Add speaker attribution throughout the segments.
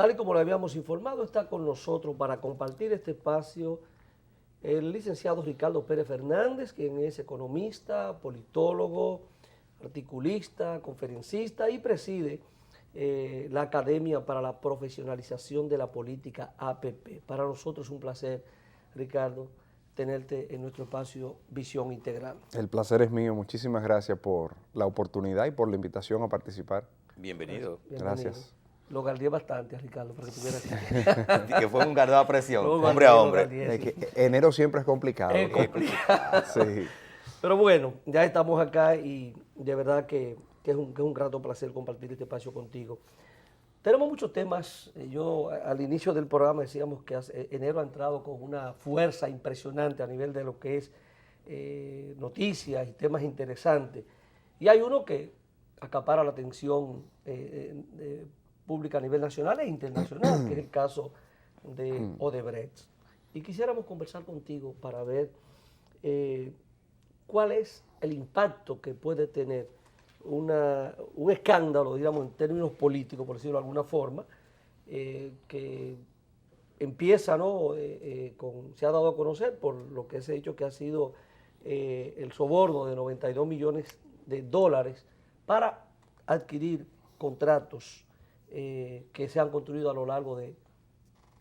Speaker 1: Tal y como lo habíamos informado, está con nosotros para compartir este espacio el licenciado Ricardo Pérez Fernández, quien es economista, politólogo, articulista, conferencista y preside la Academia para la Profesionalización de la Política APP. Para nosotros es un placer, Ricardo, tenerte en nuestro espacio Visión Integral.
Speaker 2: El placer es mío. Muchísimas gracias por la oportunidad y por la invitación a participar.
Speaker 3: Bienvenido.
Speaker 2: Gracias.
Speaker 1: Lo guardé bastante, Ricardo, para que tuvieras
Speaker 3: Que fue un guardado a presión,
Speaker 1: Lo
Speaker 3: hombre a
Speaker 1: guardé,
Speaker 3: hombre.
Speaker 1: lo guardé,
Speaker 2: Es
Speaker 1: sí.
Speaker 2: que enero siempre es complicado.
Speaker 1: Es complicado.
Speaker 2: Sí.
Speaker 1: Pero bueno, ya estamos acá y de verdad que es un grato placer compartir este espacio contigo. Tenemos muchos temas. Yo al inicio del programa decíamos que enero ha entrado con una fuerza impresionante a nivel de lo que es noticias y temas interesantes. Y hay uno que acapara la atención pública a nivel nacional e internacional, que es el caso de Odebrecht. Y quisiéramos conversar contigo para ver cuál es el impacto que puede tener un escándalo, digamos, en términos políticos, por decirlo de alguna forma, que empieza, ¿no? Se ha dado a conocer por lo que se ha dicho que ha sido el soborno de 92 millones de dólares para adquirir contratos que se han construido a lo largo de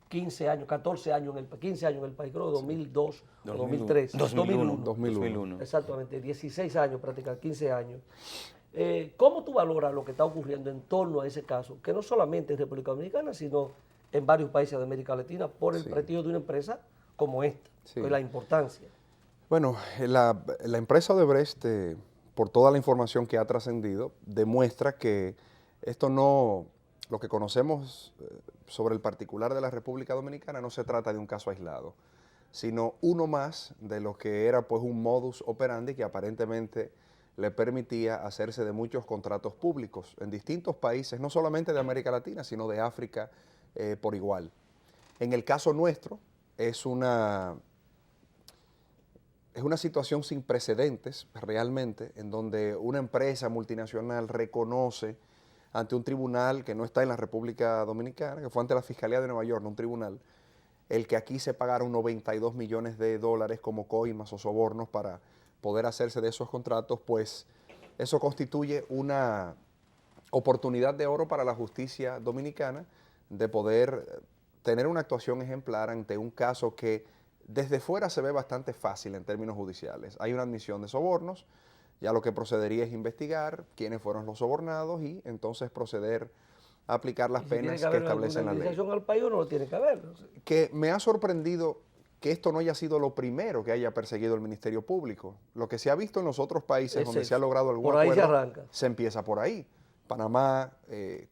Speaker 1: 15 años, 14 años, 15 años en el país, creo, de 2002 o 2003.
Speaker 3: 2001.
Speaker 1: Exactamente, 16 años prácticamente, 15 años. ¿Cómo tú valoras lo que está ocurriendo en torno a ese caso, que no solamente en República Dominicana, sino en varios países de América Latina, por el prestigio de una empresa como esta, y la importancia?
Speaker 2: Bueno, la empresa Odebrecht, por toda la información que ha trascendido, demuestra que esto no, lo que conocemos sobre el particular de la República Dominicana no se trata de un caso aislado, sino uno más de lo que era pues un modus operandi que aparentemente le permitía hacerse de muchos contratos públicos en distintos países, no solamente de América Latina, sino de África por igual. En el caso nuestro es una situación sin precedentes realmente, en donde una empresa multinacional reconoce ante un tribunal que no está en la República Dominicana, que fue ante la Fiscalía de Nueva York, no un tribunal, el que aquí se pagaron 92 millones de dólares como coimas o sobornos para poder hacerse de esos contratos, pues eso constituye una oportunidad de oro para la justicia dominicana de poder tener una actuación ejemplar ante un caso que desde fuera se ve bastante fácil en términos judiciales. Hay una admisión de sobornos, ya lo que procedería es investigar quiénes fueron los sobornados y entonces proceder a aplicar las penas que establecen la ley.
Speaker 1: ¿Tiene que haber alguna indemnización al país o no lo tiene que haber?
Speaker 2: Que me ha sorprendido que esto no haya sido lo primero que haya perseguido el Ministerio Público. Lo que se ha visto en los otros países donde se ha logrado algún
Speaker 1: acuerdo,
Speaker 2: se
Speaker 1: arranca.
Speaker 2: Se empieza por ahí. Panamá,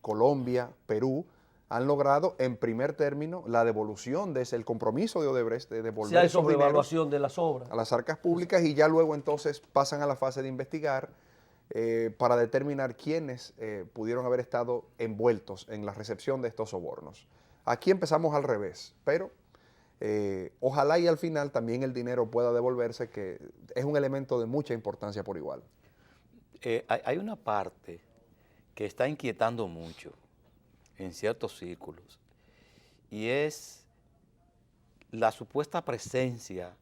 Speaker 2: Colombia, Perú han logrado en primer término la devolución de el compromiso de Odebrecht de devolver
Speaker 1: hay
Speaker 2: esos
Speaker 1: sobrevaluación de las obras
Speaker 2: a las arcas públicas y ya luego entonces pasan a la fase de investigar para determinar quiénes pudieron haber estado envueltos en la recepción de estos sobornos. Aquí empezamos al revés, pero ojalá y al final también el dinero pueda devolverse, que es un elemento de mucha importancia por igual.
Speaker 3: Hay una parte que está inquietando mucho en ciertos círculos y es la supuesta presencia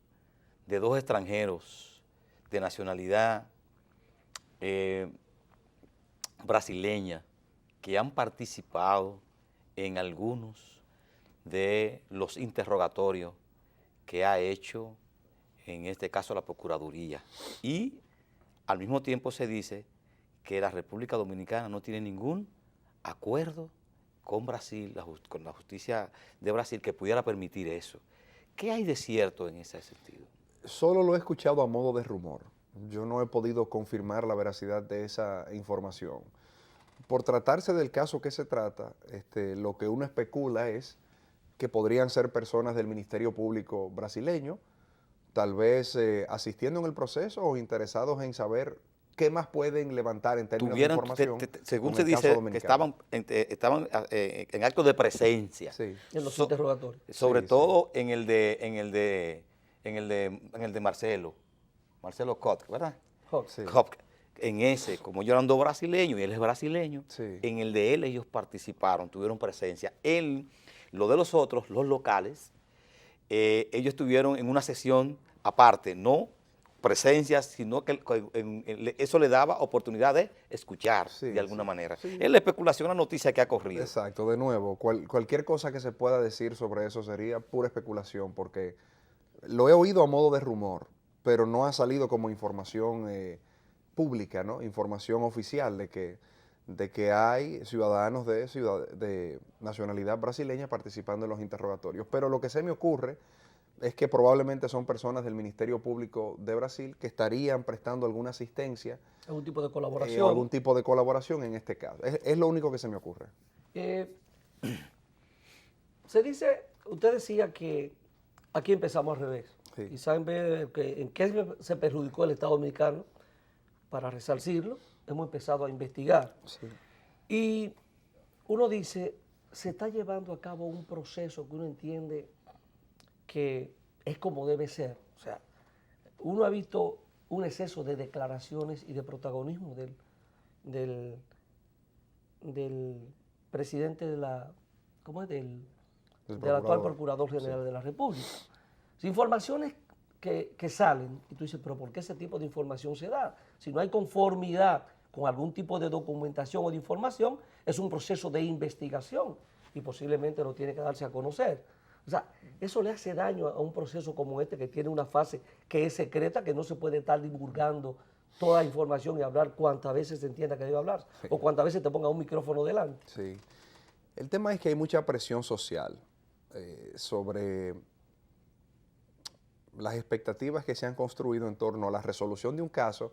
Speaker 3: de dos extranjeros de nacionalidad brasileña que han participado en algunos de los interrogatorios que ha hecho, en este caso, la Procuraduría. Y al mismo tiempo se dice que la República Dominicana no tiene ningún acuerdo con Brasil, con la justicia de Brasil, que pudiera permitir eso. ¿Qué hay de cierto en ese sentido?
Speaker 2: Solo lo he escuchado a modo de rumor. Yo no he podido confirmar la veracidad de esa información. Por tratarse del caso que se trata, lo que uno especula es que podrían ser personas del Ministerio Público brasileño, tal vez asistiendo en el proceso o interesados en saber qué más pueden levantar en términos de información.
Speaker 3: Según se dice, que estaban en acto de presencia.
Speaker 1: Sí. En los interrogatorios.
Speaker 3: Sobre todo en el de Marcelo Cot, ¿verdad?
Speaker 1: Sí.
Speaker 3: en ese, como yo eran dos brasileños y él es brasileño,
Speaker 2: Sí.
Speaker 3: en el de él ellos participaron, tuvieron presencia. Lo de los otros, los locales, ellos estuvieron en una sesión aparte, no presencia, sino que eso le daba oportunidad de escuchar
Speaker 2: Sí,
Speaker 3: de alguna
Speaker 2: sí,
Speaker 3: manera.
Speaker 2: sí.
Speaker 3: Es la especulación, la noticia que ha corrido.
Speaker 2: Exacto, de nuevo, cualquier cosa que se pueda decir sobre eso sería pura especulación, porque lo he oído a modo de rumor, pero no ha salido como información pública, ¿no? Información oficial de que hay ciudadanos de nacionalidad brasileña participando en los interrogatorios. Pero lo que se me ocurre es que probablemente son personas del Ministerio Público de Brasil que estarían prestando alguna asistencia
Speaker 1: Algún tipo de
Speaker 2: o
Speaker 1: colaboración.
Speaker 2: algún tipo de colaboración en este caso. Es lo único que se me ocurre.
Speaker 1: Se dice, usted decía que aquí empezamos al revés.
Speaker 2: Sí.
Speaker 1: Y saben en qué se perjudicó el Estado Dominicano para resarcirlo. Hemos empezado a investigar.
Speaker 2: Sí.
Speaker 1: Y uno dice, se está llevando a cabo un proceso que uno entiende que es como debe ser. O sea, uno ha visto un exceso de declaraciones y de protagonismo del presidente de la, ¿cómo es? Del actual Procurador General de la República. Informaciones que salen y tú dices, pero ¿por qué ese tipo de información se da? Si no hay conformidad con algún tipo de documentación o de información, es un proceso de investigación y posiblemente no tiene que darse a conocer. O sea, eso le hace daño a un proceso como este que tiene una fase que es secreta, que no se puede estar divulgando toda la información y hablar cuantas veces se entienda que debe hablar, sí, o cuantas veces te ponga un micrófono delante.
Speaker 2: Sí. El tema es que hay mucha presión social sobre las expectativas que se han construido en torno a la resolución de un caso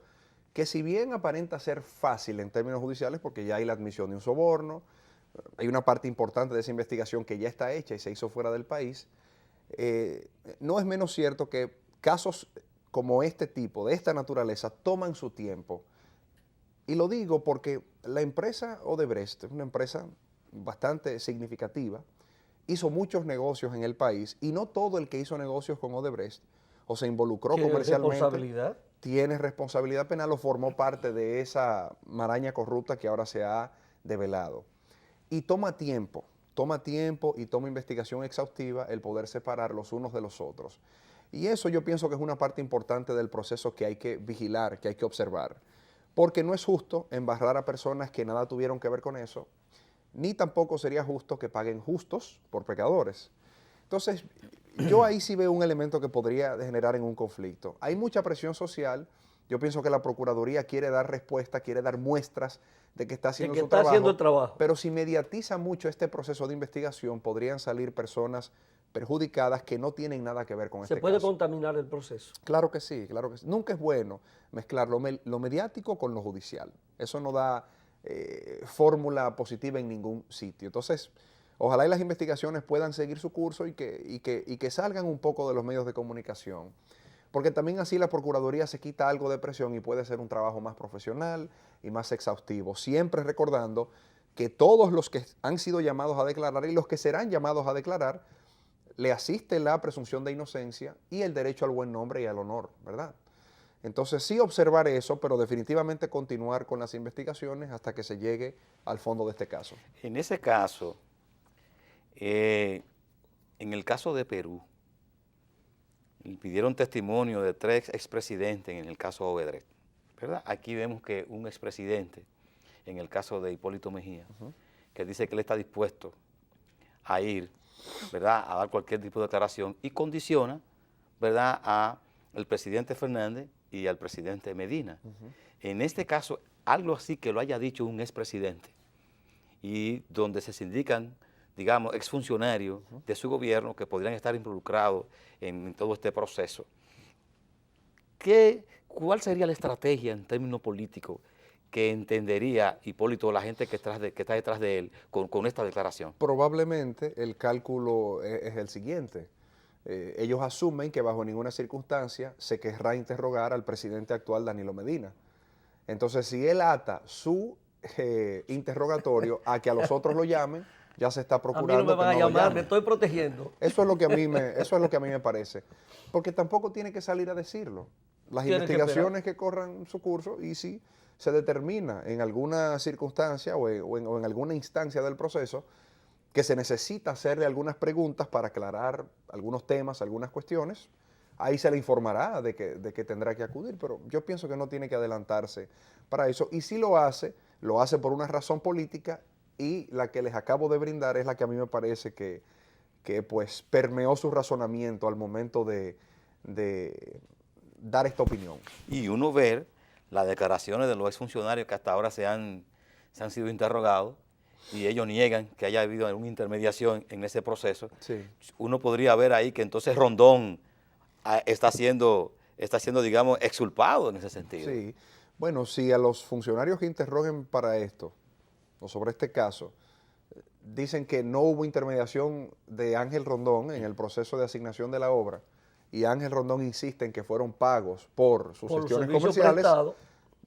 Speaker 2: que, si bien aparenta ser fácil en términos judiciales porque ya hay la admisión de un soborno, hay una parte importante de esa investigación que ya está hecha y se hizo fuera del país, no es menos cierto que casos como este tipo, de esta naturaleza, toman su tiempo. Y lo digo porque la empresa Odebrecht es una empresa bastante significativa, hizo muchos negocios en el país y no todo el que hizo negocios con Odebrecht o se involucró comercialmente tiene responsabilidad penal o formó parte de esa maraña corrupta que ahora se ha develado. Y toma tiempo y toma investigación exhaustiva el poder separar los unos de los otros. Y eso yo pienso que es una parte importante del proceso que hay que vigilar, que hay que observar. Porque no es justo embarrar a personas que nada tuvieron que ver con eso, ni tampoco sería justo que paguen justos por pecadores. Entonces, yo ahí sí veo un elemento que podría degenerar en un conflicto. Hay mucha presión social. Yo pienso que la Procuraduría quiere dar respuesta, quiere dar muestras de que está haciendo su trabajo, pero si mediatiza mucho este proceso de investigación, podrían salir personas perjudicadas que no tienen nada que ver con este caso.
Speaker 1: ¿Se puede contaminar el proceso?
Speaker 2: Claro que sí, claro que sí. Nunca es bueno mezclar lo mediático con lo judicial. Eso no da fórmula positiva en ningún sitio. Entonces, ojalá y las investigaciones puedan seguir su curso y que salgan un poco de los medios de comunicación. Porque también así la Procuraduría se quita algo de presión y puede hacer un trabajo más profesional y más exhaustivo. Siempre recordando que todos los que han sido llamados a declarar y los que serán llamados a declarar, le asiste la presunción de inocencia y el derecho al buen nombre y al honor, ¿verdad? Entonces sí observar eso, pero definitivamente continuar con las investigaciones hasta que se llegue al fondo de este caso.
Speaker 3: En ese caso, en el caso de Perú, pidieron testimonio de 3 expresidentes en el caso Odebrecht, ¿verdad? Aquí vemos que un expresidente, en el caso de Hipólito Mejía, que dice que él está dispuesto a ir, ¿verdad?, a dar cualquier tipo de declaración y condiciona, ¿verdad?, al presidente Fernández y al presidente Medina. En este caso, algo así que lo haya dicho un expresidente y donde se indican, digamos, exfuncionarios de su gobierno que podrían estar involucrados en todo este proceso. ¿Cuál sería la estrategia en términos políticos que entendería Hipólito, la gente que está detrás de él, con esta declaración?
Speaker 2: Probablemente el cálculo es el siguiente. Ellos asumen que bajo ninguna circunstancia se querrá interrogar al presidente actual, Danilo Medina. Entonces, si él ata su interrogatorio a que a los otros lo llamen, ya se está procurando.
Speaker 1: A mí no me van a llamar, me
Speaker 2: llamen.
Speaker 1: estoy protegiendo.
Speaker 2: Eso es lo que a mí me parece. Porque tampoco tiene que salir a decirlo. Las investigaciones que corran su curso y si se determina en alguna circunstancia o en alguna instancia del proceso que se necesita hacerle algunas preguntas para aclarar algunos temas, algunas cuestiones, ahí se le informará de que tendrá que acudir, pero yo pienso que no tiene que adelantarse para eso. Y si lo hace por una razón política, y la que les acabo de brindar es la que a mí me parece que pues permeó su razonamiento al momento de dar esta opinión.
Speaker 3: Y uno ver las declaraciones de los exfuncionarios que hasta ahora se han sido interrogados, y ellos niegan que haya habido alguna intermediación en ese proceso.
Speaker 2: Sí.
Speaker 3: Uno podría ver ahí que entonces Rondón está siendo, digamos, exculpado en ese sentido.
Speaker 2: Sí. Bueno, si a los funcionarios que interroguen para esto, o sobre este caso, dicen que no hubo intermediación de Ángel Rondón en el proceso de asignación de la obra, y Ángel Rondón insiste en que fueron pagos por sus gestiones comerciales, prestado,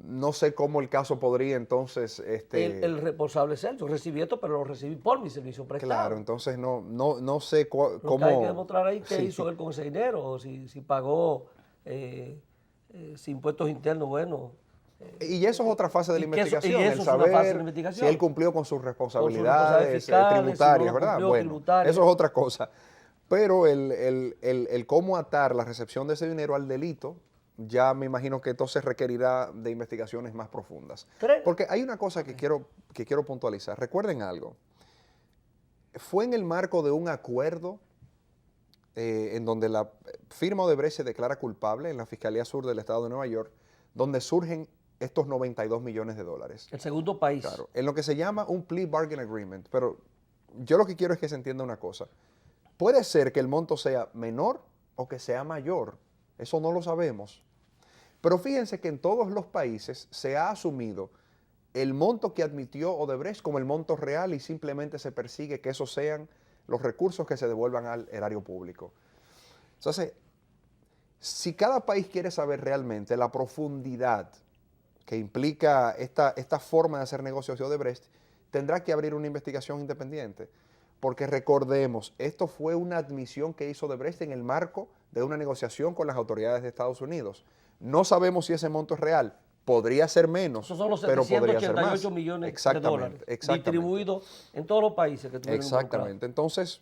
Speaker 2: no sé cómo el caso podría entonces...
Speaker 1: El responsable es él, yo recibí esto, pero lo recibí por mi servicio prestado.
Speaker 2: Claro, entonces no sé cómo...
Speaker 1: Lo que hay que demostrar ahí qué
Speaker 2: sí,
Speaker 1: hizo él con ese dinero, o si pagó si impuestos internos, bueno...
Speaker 2: Y eso es otra fase de la investigación,
Speaker 1: el saber
Speaker 2: si él cumplió con sus responsabilidades tributarias, si ¿verdad? Bueno, eso es otra cosa. Pero el cómo atar la recepción de ese dinero al delito, ya me imagino que entonces requerirá de investigaciones más profundas. Porque hay una cosa que quiero puntualizar. Recuerden algo. Fue en el marco de un acuerdo en donde la firma Odebrecht se declara culpable en la Fiscalía Sur del Estado de Nueva York, donde surgen estos 92 millones de dólares.
Speaker 1: El segundo país.
Speaker 2: Claro, en lo que se llama un plea bargain agreement. Pero yo lo que quiero es que se entienda una cosa. Puede ser que el monto sea menor o que sea mayor. Eso no lo sabemos. Pero fíjense que en todos los países se ha asumido el monto que admitió Odebrecht como el monto real y simplemente se persigue que esos sean los recursos que se devuelvan al erario público. Entonces, si cada país quiere saber realmente la profundidad que implica esta forma de hacer negocios de Odebrecht, tendrá que abrir una investigación independiente. Porque recordemos, esto fue una admisión que hizo Odebrecht en el marco de una negociación con las autoridades de Estados Unidos. No sabemos si ese monto es real, podría ser menos,
Speaker 1: esos son los
Speaker 2: pero podría ser más.
Speaker 1: 788 millones de dólares distribuidos en todos los países que tuvieron.
Speaker 2: Exactamente. Entonces,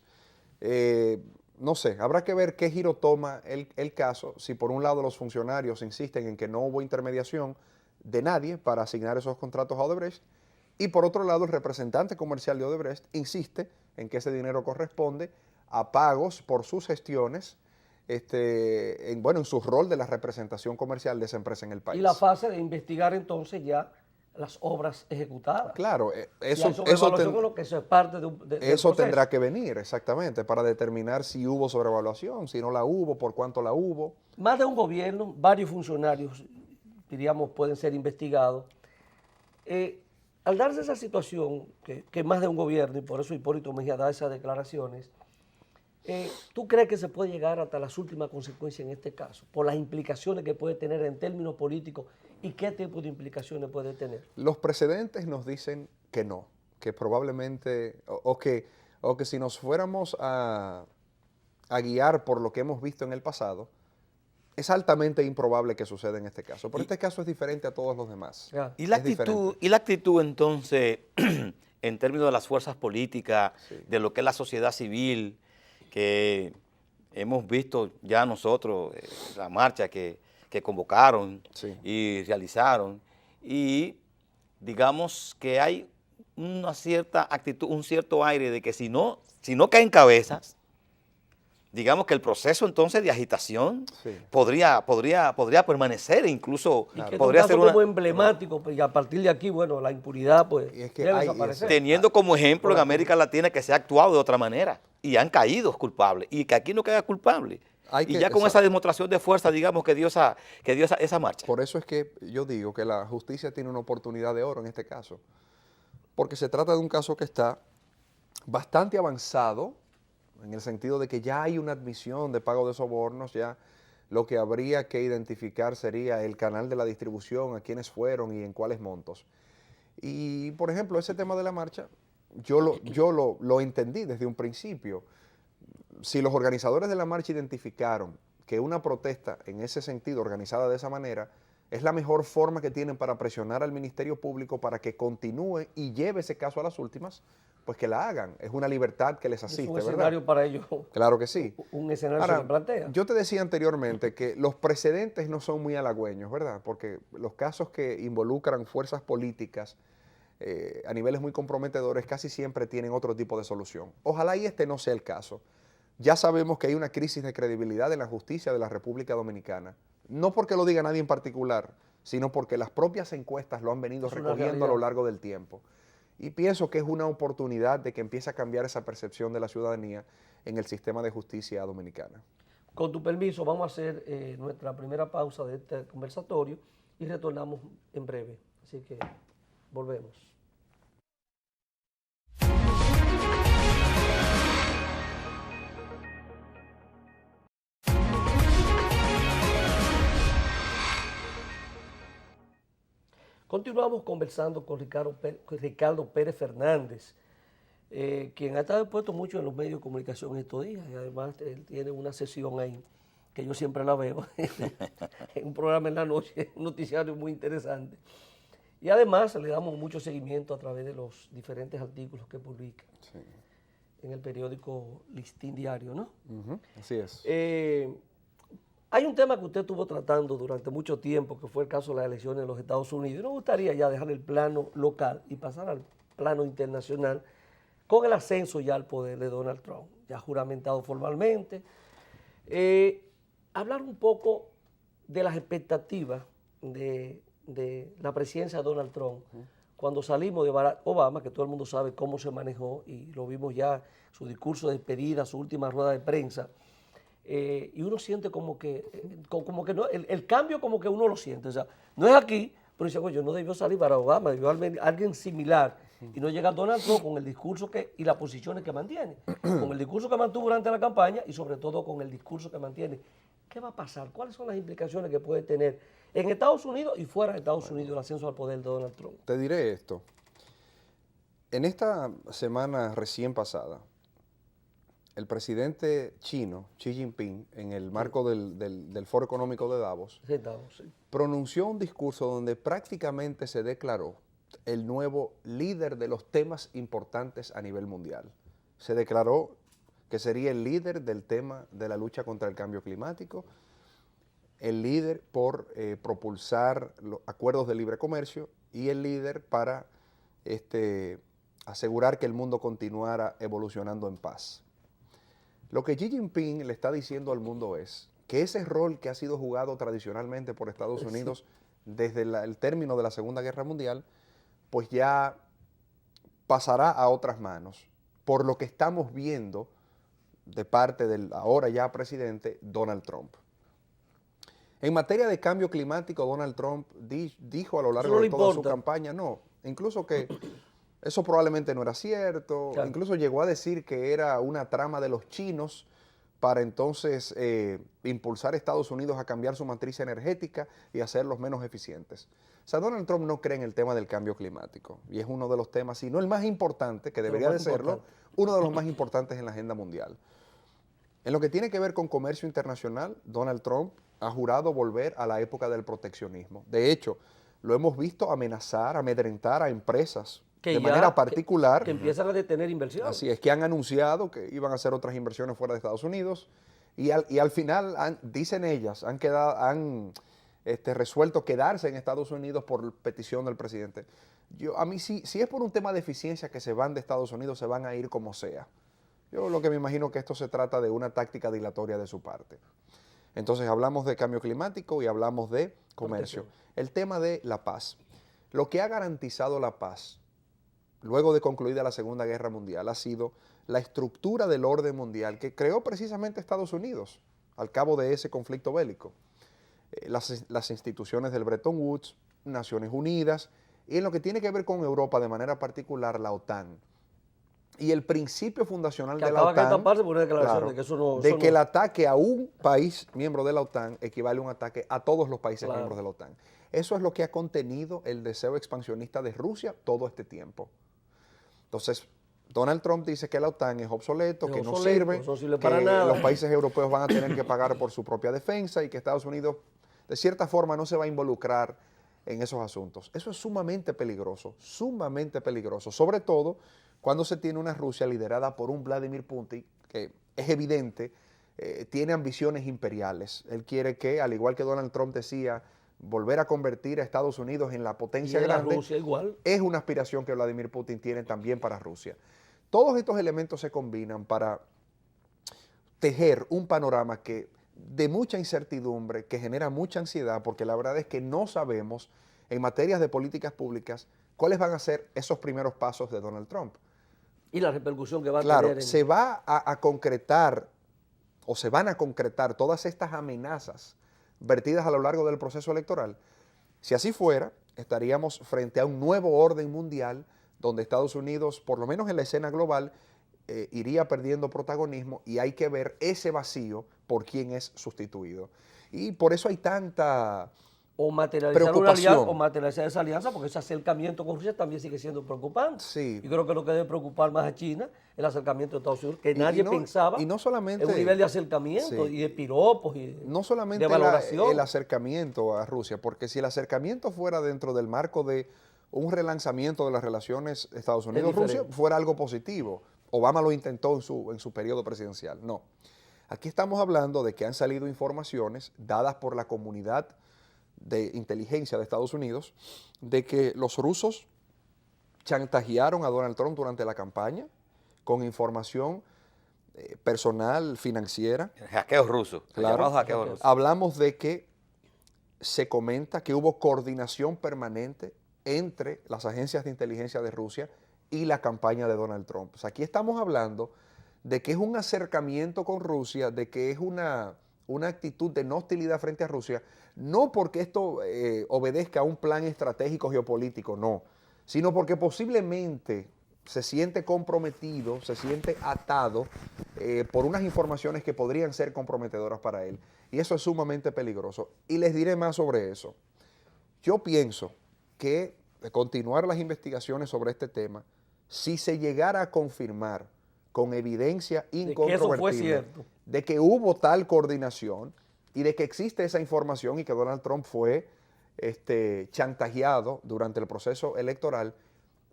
Speaker 2: no sé, habrá que ver qué giro toma el caso, si por un lado los funcionarios insisten en que no hubo intermediación de nadie para asignar esos contratos a Odebrecht, y por otro lado el representante comercial de Odebrecht insiste en que ese dinero corresponde a pagos por sus gestiones, en su rol de la representación comercial de esa empresa en el país.
Speaker 1: Y la fase de investigar entonces ya las obras ejecutadas.
Speaker 2: Claro, eso tendrá que venir exactamente para determinar si hubo sobrevaluación, si no la hubo, por cuánto la hubo.
Speaker 1: Más de un gobierno, varios funcionarios, diríamos, pueden ser investigados. Al darse esa situación, que más de un gobierno, y por eso Hipólito Mejía da esas declaraciones, ¿tú crees que se puede llegar hasta las últimas consecuencias en este caso? Por las implicaciones que puede tener en términos políticos, ¿y qué tipo de implicaciones puede tener?
Speaker 2: Los precedentes nos dicen que no, que probablemente, o que si nos fuéramos a guiar por lo que hemos visto en el pasado, es altamente improbable que suceda en este caso. Pero este caso es diferente a todos los demás.
Speaker 3: ¿Y la actitud entonces, en términos de las fuerzas políticas, sí, de lo que es la sociedad civil, que hemos visto ya nosotros, la marcha que convocaron, sí, y realizaron, y digamos que hay una cierta actitud, un cierto aire de que si no caen cabezas, digamos que el proceso entonces de agitación, sí, podría permanecer, incluso podría ser
Speaker 1: como emblemático, y a partir de aquí, bueno, la impunidad pues debe desaparecer.
Speaker 3: Teniendo como ejemplo en América Latina que se ha actuado de otra manera y han caído culpables, y que aquí no caiga culpable. Y ya con esa demostración de fuerza, digamos, que dio esa marcha.
Speaker 2: Por eso es que yo digo que la justicia tiene una oportunidad de oro en este caso, porque se trata de un caso que está bastante avanzado, en el sentido de que ya hay una admisión de pago de sobornos, ya lo que habría que identificar sería el canal de la distribución, a quiénes fueron y en cuáles montos. Y, por ejemplo, ese tema de la marcha, yo lo entendí desde un principio. Si los organizadores de la marcha identificaron que una protesta en ese sentido, organizada de esa manera, es la mejor forma que tienen para presionar al Ministerio Público para que continúe y lleve ese caso a las últimas, pues que la hagan. Es una libertad que les asiste,
Speaker 1: Es un
Speaker 2: ¿verdad?
Speaker 1: escenario para ellos.
Speaker 2: Claro que sí.
Speaker 1: Un escenario
Speaker 2: Ahora,
Speaker 1: que se plantea.
Speaker 2: yo te decía anteriormente que los precedentes no son muy halagüeños, ¿verdad? Porque los casos que involucran fuerzas políticas a niveles muy comprometedores casi siempre tienen otro tipo de solución. Ojalá y este no sea el caso. Ya sabemos que hay una crisis de credibilidad en la justicia de la República Dominicana. No porque lo diga nadie en particular, sino porque las propias encuestas lo han venido
Speaker 1: Es una
Speaker 2: recogiendo a lo
Speaker 1: realidad.
Speaker 2: largo del tiempo. Y pienso que es una oportunidad de que empiece a cambiar esa percepción de la ciudadanía en el sistema de justicia dominicana.
Speaker 1: Con tu permiso, vamos a hacer nuestra primera pausa de este conversatorio y retornamos en breve. Así que volvemos. Continuamos conversando con Ricardo Pérez Fernández, quien ha estado expuesto mucho en los medios de comunicación estos días, y además él tiene una sesión ahí, que yo siempre la veo, en un programa en la noche, un noticiario muy interesante. Y además le damos mucho seguimiento a través de los diferentes artículos que publica en el periódico Listín Diario, ¿no?
Speaker 2: Así es.
Speaker 1: Hay un tema que usted estuvo tratando durante mucho tiempo, que fue el caso de las elecciones en los Estados Unidos. Y nos gustaría ya dejar el plano local y pasar al plano internacional con el ascenso ya al poder de Donald Trump, ya juramentado formalmente. Hablar un poco de las expectativas de la presidencia de Donald Trump. Cuando salimos de Barack Obama, que todo el mundo sabe cómo se manejó, y lo vimos ya, su discurso de despedida, su última rueda de prensa, y uno siente como que no, el cambio como que uno lo siente, o sea, no es aquí, pero dice, oye, no debió salir Barack Obama, debió alguien similar, y no llega Donald Trump con el discurso y las posiciones que mantiene, con el discurso que mantuvo durante la campaña y sobre todo con el discurso que mantiene. ¿Qué va a pasar? ¿Cuáles son las implicaciones que puede tener en Estados Unidos y fuera de Estados Unidos el ascenso al poder de Donald Trump?
Speaker 2: Te diré esto. En esta semana recién pasada, el presidente chino, Xi Jinping, en el marco del Foro Económico de Davos,
Speaker 1: Sí.
Speaker 2: pronunció un discurso donde prácticamente se declaró el nuevo líder de los temas importantes a nivel mundial. Se declaró que sería el líder del tema de la lucha contra el cambio climático, el líder por propulsar los acuerdos de libre comercio y el líder para asegurar que el mundo continuara evolucionando en paz. Lo que Xi Jinping le está diciendo al mundo es que ese rol que ha sido jugado tradicionalmente por Estados Unidos desde el término de la Segunda Guerra Mundial, pues ya pasará a otras manos, por lo que estamos viendo de parte del ahora ya presidente Donald Trump. En materia de cambio climático, Donald Trump dijo a lo largo de toda su campaña, incluso que eso probablemente no era cierto, claro. Incluso llegó a decir que era una trama de los chinos para entonces impulsar a Estados Unidos a cambiar su matriz energética y hacerlos menos eficientes. O sea, Donald Trump no cree en el tema del cambio climático y es uno de los temas, si no el más importante, que debería de serlo, uno de los más importantes en la agenda mundial. En lo que tiene que ver con comercio internacional, Donald Trump ha jurado volver a la época del proteccionismo. De hecho, lo hemos visto amenazar, amedrentar a empresas de manera particular.
Speaker 1: Que empiezan a detener inversiones.
Speaker 2: Así es, que han anunciado que iban a hacer otras inversiones fuera de Estados Unidos y al final, dicen ellas, han resuelto quedarse en Estados Unidos por petición del presidente. A mí, si es por un tema de eficiencia que se van de Estados Unidos, se van a ir como sea. Yo lo que me imagino que esto se trata de una táctica dilatoria de su parte. Entonces hablamos de cambio climático y hablamos de comercio. El tema de la paz. Lo que ha garantizado la paz luego de concluida la Segunda Guerra Mundial ha sido la estructura del orden mundial que creó precisamente Estados Unidos al cabo de ese conflicto bélico. Las instituciones del Bretton Woods, Naciones Unidas y en lo que tiene que ver con Europa de manera particular la OTAN. Y el principio fundacional de la OTAN, que el ataque a un país miembro de la OTAN equivale a un ataque a todos los países miembros de la OTAN. Eso es lo que ha contenido el deseo expansionista de Rusia todo este tiempo. Entonces, Donald Trump dice que la OTAN es obsoleto, que no sirve, que los países europeos van a tener que pagar por su propia defensa y que Estados Unidos de cierta forma no se va a involucrar en esos asuntos. Eso es sumamente peligroso, sobre todo cuando se tiene una Rusia liderada por un Vladimir Putin que es evidente, tiene ambiciones imperiales. Él quiere que, al igual que Donald Trump decía, volver a convertir a Estados Unidos en la potencia grande.
Speaker 1: Rusia igual.
Speaker 2: Es una aspiración que Vladimir Putin tiene también para Rusia. Todos estos elementos se combinan para tejer un panorama de mucha incertidumbre, que genera mucha ansiedad, porque la verdad es que no sabemos en materias de políticas públicas cuáles van a ser esos primeros pasos de Donald Trump.
Speaker 1: Y la repercusión que va a
Speaker 2: tener.
Speaker 1: Claro,
Speaker 2: se va a concretar o se van a concretar todas estas amenazas vertidas a lo largo del proceso electoral. Si así fuera, estaríamos frente a un nuevo orden mundial donde Estados Unidos, por lo menos en la escena global, iría perdiendo protagonismo, y hay que ver ese vacío por quién es sustituido. Y por eso hay tanta
Speaker 1: o materializar una alianza, o materializar esa alianza, porque ese acercamiento con Rusia también sigue siendo preocupante.
Speaker 2: Sí.
Speaker 1: Y creo que lo que debe preocupar más a China es el acercamiento de Estados Unidos, que nadie pensaba
Speaker 2: y no solamente,
Speaker 1: en un nivel de acercamiento,
Speaker 2: sí,
Speaker 1: y de piropos y
Speaker 2: no solamente
Speaker 1: de valoración.
Speaker 2: el acercamiento a Rusia, porque si el acercamiento fuera dentro del marco de un relanzamiento de las relaciones Estados Unidos-Rusia, fuera algo positivo. Obama lo intentó en su periodo presidencial. No. Aquí estamos hablando de que han salido informaciones dadas por la comunidad de inteligencia de Estados Unidos de que los rusos chantajearon a Donald Trump durante la campaña con información personal, financiera.
Speaker 3: Hackeo ruso.
Speaker 2: Claro.
Speaker 3: Hackeo ruso.
Speaker 2: Hablamos de que se comenta que hubo coordinación permanente entre las agencias de inteligencia de Rusia y la campaña de Donald Trump. O sea, aquí estamos hablando de que es un acercamiento con Rusia, de que es una actitud de no hostilidad frente a Rusia, no porque esto obedezca a un plan estratégico geopolítico, no, sino porque posiblemente se siente comprometido, se siente atado por unas informaciones que podrían ser comprometedoras para él. Y eso es sumamente peligroso. Y les diré más sobre eso. Yo pienso que de continuar las investigaciones sobre este tema, si se llegara a confirmar con evidencia incontrovertible de que hubo tal coordinación y de que existe esa información y que Donald Trump fue chantajeado durante el proceso electoral,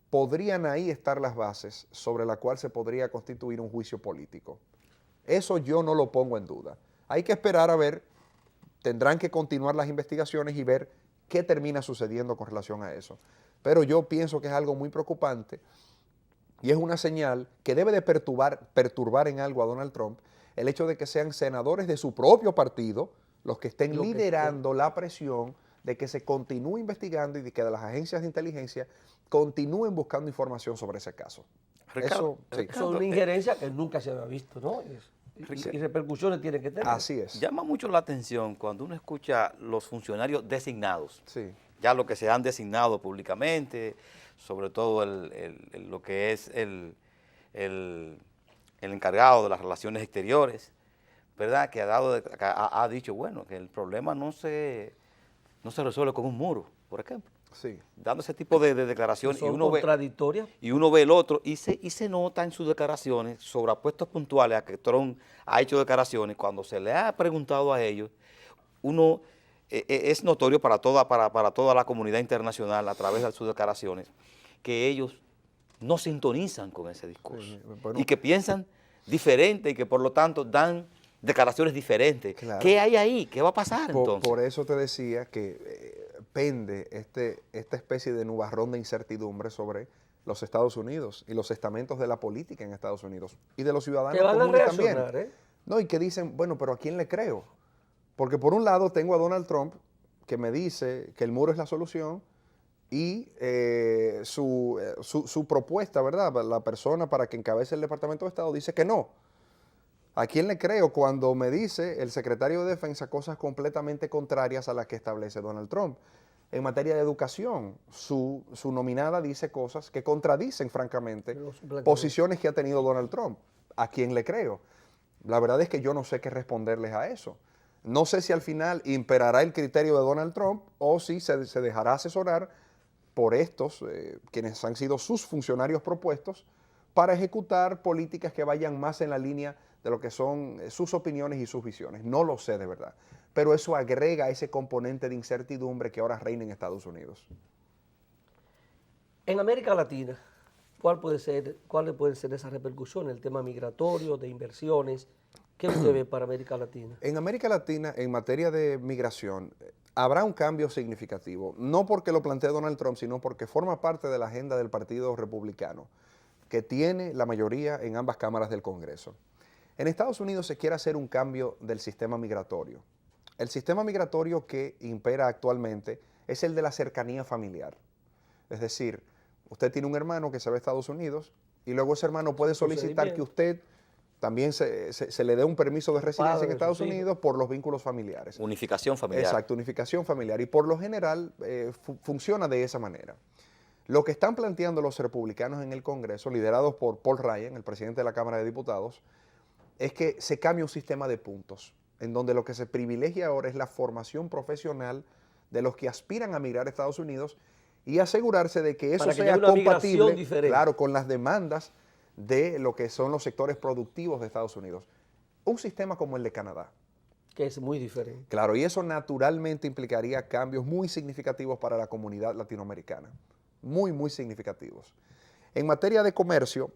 Speaker 2: podrían ahí estar las bases sobre las cuales se podría constituir un juicio político. Eso yo no lo pongo en duda. Hay que esperar a ver, tendrán que continuar las investigaciones y ver qué termina sucediendo con relación a eso. Pero yo pienso que es algo muy preocupante y es una señal que debe de perturbar en algo a Donald Trump el hecho de que sean senadores de su propio partido los que estén liderando la presión de que se continúe investigando y de que las agencias de inteligencia continúen buscando información sobre ese caso.
Speaker 1: Ricardo, eso es una injerencia que nunca se había visto, ¿no? Y repercusiones tienen que tener.
Speaker 2: Así es.
Speaker 3: Llama mucho la atención cuando uno escucha los funcionarios designados,
Speaker 2: sí,
Speaker 3: ya lo que se han designado públicamente, sobre todo lo que es el encargado de las relaciones exteriores, ¿verdad? Que ha dicho, bueno, que el problema no se resuelve con un muro, por ejemplo.
Speaker 2: Sí.
Speaker 3: Dando ese tipo de declaraciones.
Speaker 1: Son contradictorias.
Speaker 3: Y uno ve el otro y se nota en sus declaraciones, sobre apuestos puntuales a que Trump ha hecho declaraciones, cuando se le ha preguntado a ellos, uno es notorio para toda la comunidad internacional a través de sus declaraciones, que ellos no sintonizan con ese discurso, sí, bueno, y que piensan diferente y que por lo tanto dan declaraciones diferentes. Claro. ¿Qué hay ahí? ¿Qué va a pasar entonces?
Speaker 2: Por eso te decía que pende esta especie de nubarrón de incertidumbre sobre los Estados Unidos y los estamentos de la política en Estados Unidos y de los ciudadanos comunes también. No, y que dicen, bueno, pero ¿a quién le creo? Porque por un lado tengo a Donald Trump que me dice que el muro es la solución y su propuesta, ¿verdad? La persona para que encabece el Departamento de Estado dice que no. ¿A quién le creo cuando me dice el secretario de Defensa cosas completamente contrarias a las que establece Donald Trump? En materia de educación, su nominada dice cosas que contradicen, francamente, posiciones que ha tenido Donald Trump. ¿A quién le creo? La verdad es que yo no sé qué responderles a eso. No sé si al final imperará el criterio de Donald Trump o si se dejará asesorar por estos, quienes han sido sus funcionarios propuestos, para ejecutar políticas que vayan más en la línea de lo que son sus opiniones y sus visiones. No lo sé de verdad. pero eso agrega ese componente de incertidumbre que ahora reina en Estados Unidos.
Speaker 1: En América Latina, ¿cuáles pueden ser esas repercusiones? El tema migratorio, de inversiones. ¿Qué usted ve para América Latina?
Speaker 2: En América Latina, en materia de migración, habrá un cambio significativo, no porque lo plantee Donald Trump, sino porque forma parte de la agenda del Partido Republicano, que tiene la mayoría en ambas cámaras del Congreso. En Estados Unidos se quiere hacer un cambio del sistema migratorio. El sistema migratorio que impera actualmente es el de la cercanía familiar. Es decir, usted tiene un hermano que se va a Estados Unidos y luego ese hermano puede solicitar que usted también se le dé un permiso de residencia en Estados Unidos por los vínculos familiares.
Speaker 3: Unificación familiar.
Speaker 2: Exacto, unificación familiar. Y por lo general funciona de esa manera. Lo que están planteando los republicanos en el Congreso, liderados por Paul Ryan, el presidente de la Cámara de Diputados, es que se cambie un sistema de puntos, en donde lo que se privilegia ahora es la formación profesional de los que aspiran a migrar a Estados Unidos y asegurarse de que eso sea compatible, claro, con las demandas de lo que son los sectores productivos de Estados Unidos. Un sistema como el de Canadá.
Speaker 1: Que es muy diferente.
Speaker 2: Claro, y eso naturalmente implicaría cambios muy significativos para la comunidad latinoamericana. Muy, muy significativos. En materia de comercio,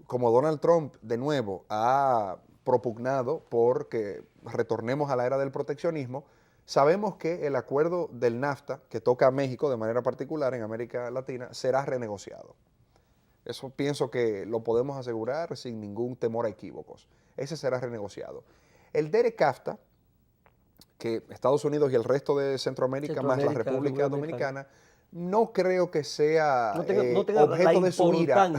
Speaker 2: como Donald Trump de nuevo ha propugnado por que retornemos a la era del proteccionismo, sabemos que el acuerdo del NAFTA, que toca a México de manera particular en América Latina, será renegociado. Eso pienso que lo podemos asegurar sin ningún temor a equívocos. Ese será renegociado. El DERECAFTA, que Estados Unidos y el resto de Centroamérica más la República Dominicana, no creo que sea objeto de su ira.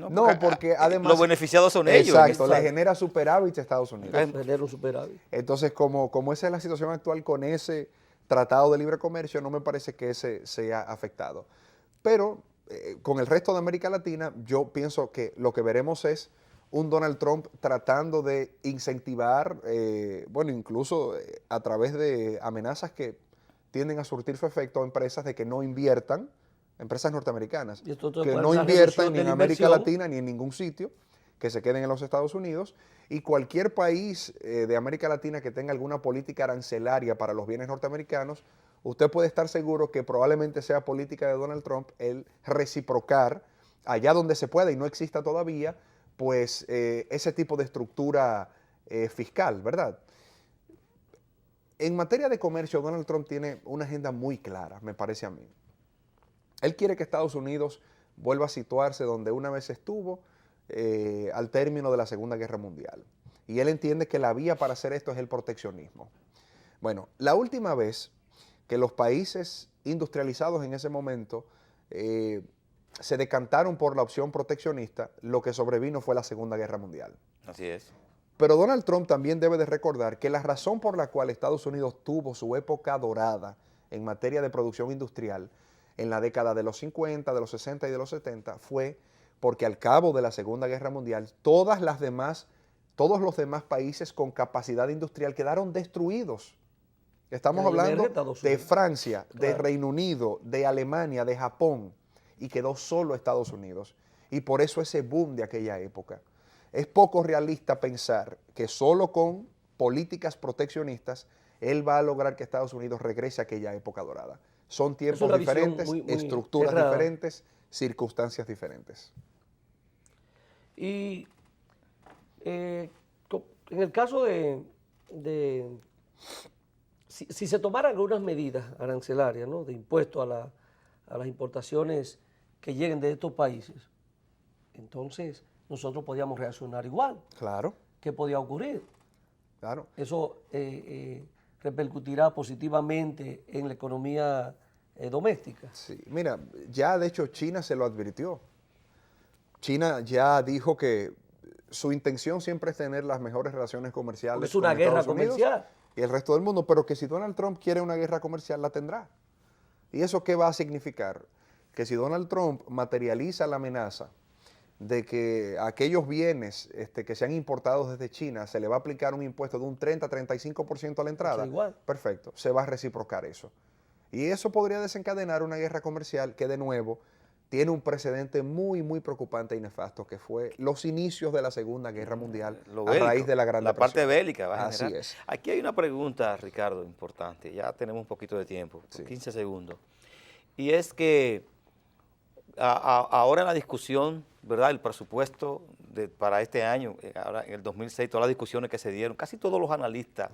Speaker 2: No, porque además...
Speaker 3: Los beneficiados son ellos.
Speaker 2: Exacto, le genera superávit a Estados Unidos.
Speaker 1: Genera un superávit.
Speaker 2: Entonces, como esa es la situación actual con ese tratado de libre comercio, no me parece que ese sea afectado. Pero con el resto de América Latina, yo pienso que lo que veremos es un Donald Trump tratando de incentivar, bueno, incluso a través de amenazas que tienden a surtir su efecto a empresas de que no inviertan, empresas norteamericanas, que no inviertan ni en América Latina ni en ningún sitio, que se queden en los Estados Unidos, y cualquier país de América Latina que tenga alguna política arancelaria para los bienes norteamericanos, usted puede estar seguro que probablemente sea política de Donald Trump el reciprocar allá donde se pueda y no exista todavía, pues ese tipo de estructura fiscal, ¿verdad? En materia de comercio, Donald Trump tiene una agenda muy clara, me parece a mí. Él quiere que Estados Unidos vuelva a situarse donde una vez estuvo al término de la Segunda Guerra Mundial. Y él entiende que la vía para hacer esto es el proteccionismo. Bueno, la última vez que los países industrializados en ese momento se decantaron por la opción proteccionista, lo que sobrevino fue la Segunda Guerra Mundial.
Speaker 3: Así es.
Speaker 2: Pero Donald Trump también debe de recordar que la razón por la cual Estados Unidos tuvo su época dorada en materia de producción industrial en la década de los 50, de los 60 y de los 70 fue porque al cabo de la Segunda Guerra Mundial todos los demás países con capacidad industrial quedaron destruidos. Estamos hablando de Francia, de Reino Unido, de Alemania, de Japón, y quedó solo Estados Unidos. Y por eso ese boom de aquella época. Es poco realista pensar que solo con políticas proteccionistas él va a lograr que Estados Unidos regrese a aquella época dorada. Son tiempos diferentes, muy estructuras diferentes, circunstancias diferentes.
Speaker 1: Y en el caso si se tomaran algunas medidas arancelarias, ¿no?, de impuesto a las importaciones que lleguen de estos países, entonces nosotros podíamos reaccionar igual.
Speaker 2: Claro.
Speaker 1: ¿Qué podía ocurrir?
Speaker 2: Claro.
Speaker 1: Eso repercutirá positivamente en la economía doméstica.
Speaker 2: Sí, mira, ya de hecho China se lo advirtió. China ya dijo que su intención siempre es tener las mejores relaciones comerciales.
Speaker 1: Porque es una guerra comercial.
Speaker 2: Y el resto del mundo, pero que si Donald Trump quiere una guerra comercial, la tendrá. ¿Y eso qué va a significar? Que si Donald Trump materializa la amenaza de que aquellos bienes que sean importados desde China se le va a aplicar un impuesto de un 30-35% a la entrada,
Speaker 1: igual.
Speaker 2: Perfecto, se va a reciprocar eso. Y eso podría desencadenar una guerra comercial que de nuevo tiene un precedente muy, muy preocupante y nefasto, que fue los inicios de la Segunda Guerra Mundial a raíz de la Gran
Speaker 3: La parte
Speaker 2: Depresión.
Speaker 3: bélica va a
Speaker 2: Así
Speaker 3: generar.
Speaker 2: es.
Speaker 3: Aquí hay una pregunta, Ricardo, importante. Ya tenemos un poquito de tiempo,
Speaker 2: Sí.
Speaker 3: 15 segundos. Y es que ahora en la discusión, ¿verdad? El presupuesto para este año, ahora en el 2006, todas las discusiones que se dieron, casi todos los analistas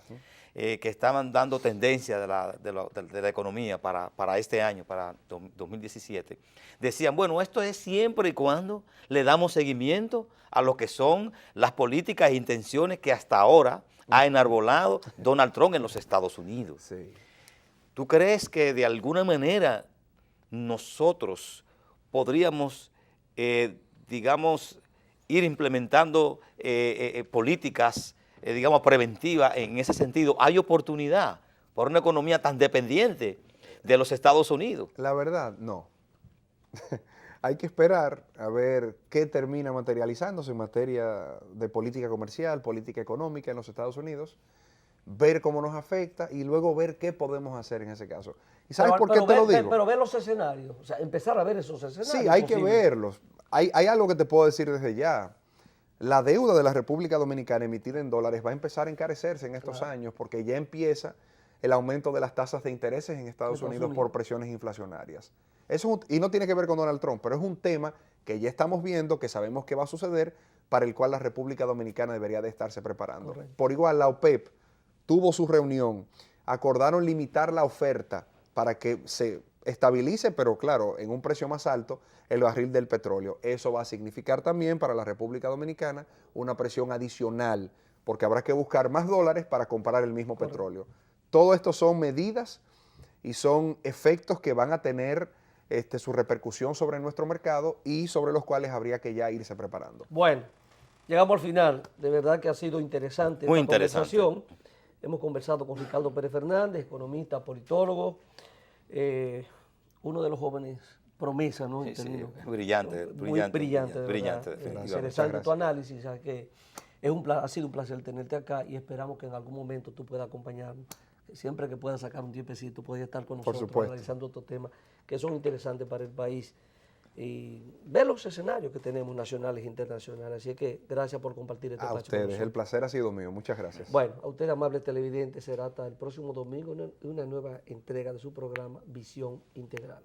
Speaker 3: que estaban dando tendencia de la economía para este año, para 2017, decían, bueno, esto es siempre y cuando le damos seguimiento a lo que son las políticas e intenciones que hasta ahora ha enarbolado Donald Trump en los Estados Unidos.
Speaker 2: Sí.
Speaker 3: ¿Tú crees que de alguna manera nosotros podríamos, digamos, ir implementando políticas, digamos, preventivas en ese sentido? ¿Hay oportunidad por una economía tan dependiente de los Estados Unidos?
Speaker 2: La verdad, no. Hay que esperar a ver qué termina materializándose en materia de política comercial, política económica en los Estados Unidos, ver cómo nos afecta y luego ver qué podemos hacer en ese caso. ¿Y sabes por qué te lo digo?
Speaker 1: Pero ver los escenarios, o sea, empezar a ver esos escenarios.
Speaker 2: Sí, hay que verlos. Hay algo que te puedo decir desde ya. La deuda de la República Dominicana emitida en dólares va a empezar a encarecerse en estos años porque ya empieza el aumento de las tasas de intereses en Estados Unidos por presiones inflacionarias. Y no tiene que ver con Donald Trump, pero es un tema que ya estamos viendo, que sabemos que va a suceder, para el cual la República Dominicana debería de estarse preparando.
Speaker 1: Correcto.
Speaker 2: Por igual, la OPEP tuvo su reunión, acordaron limitar la oferta para que se estabilice, pero claro, en un precio más alto, el barril del petróleo. Eso va a significar también para la República Dominicana una presión adicional, porque habrá que buscar más dólares para comprar el mismo petróleo. Todo esto son medidas y son efectos que van a tener su repercusión sobre nuestro mercado y sobre los cuales habría que ya irse preparando.
Speaker 1: Bueno, llegamos al final. De verdad que ha sido interesante
Speaker 3: Muy
Speaker 1: esta
Speaker 3: interesante.
Speaker 1: conversación. Hemos conversado con Ricardo Pérez Fernández, economista, politólogo, uno de los jóvenes promesa, ¿no?
Speaker 3: Sí, sí,
Speaker 1: Términos-
Speaker 3: brillante,
Speaker 1: muy brillante, de
Speaker 3: brillante,
Speaker 1: verdad.
Speaker 3: definitivamente.
Speaker 1: Interesante tu
Speaker 2: Muchas
Speaker 1: análisis, ¿sabes? Que ha sido un placer tenerte acá y esperamos que en algún momento tú puedas acompañarnos. Siempre que puedas sacar un tiempecito, puedes estar con
Speaker 2: Por
Speaker 1: nosotros
Speaker 2: supuesto.
Speaker 1: analizando estos temas que son interesantes para el país y ver los escenarios que tenemos nacionales e internacionales. Así que gracias por compartir este
Speaker 2: A
Speaker 1: espacio con
Speaker 2: ustedes,
Speaker 1: nosotros.
Speaker 2: el placer ha sido mío. Muchas gracias.
Speaker 1: Bueno, a usted, amable televidente, será hasta el próximo domingo una nueva entrega de su programa Visión Integral.